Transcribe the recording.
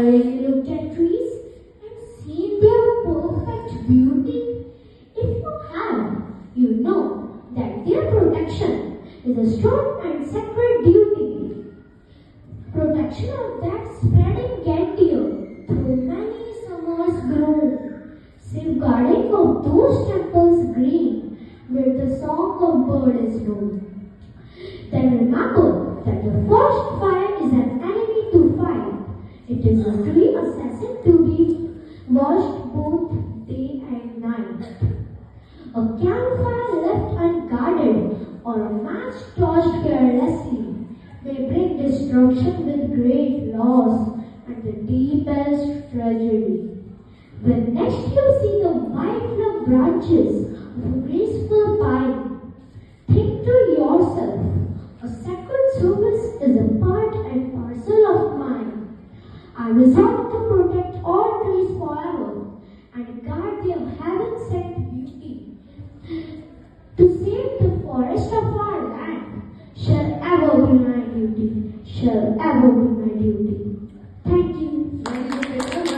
really looked at trees and seen their perfect beauty? If you have, you know that their protection is a strong and sacred duty. Protection of that spreading cantier through many summers grow, safeguarding of those temples green where the song of bird is known. Then remember that the first fire is an enemy to fight. It is a tree assassin to be watched both day and night. A campfire left unguarded or a match torched carelessly may bring destruction with great loss and the deepest tragedy. When next you see the white plum branches of a graceful pine, think to yourself, a sacred service is a part and parcel of mine. I resolve to protect all trees forever and guard their heaven-sent beauty. To save the forest of our land shall ever be my duty, shall ever be my duty.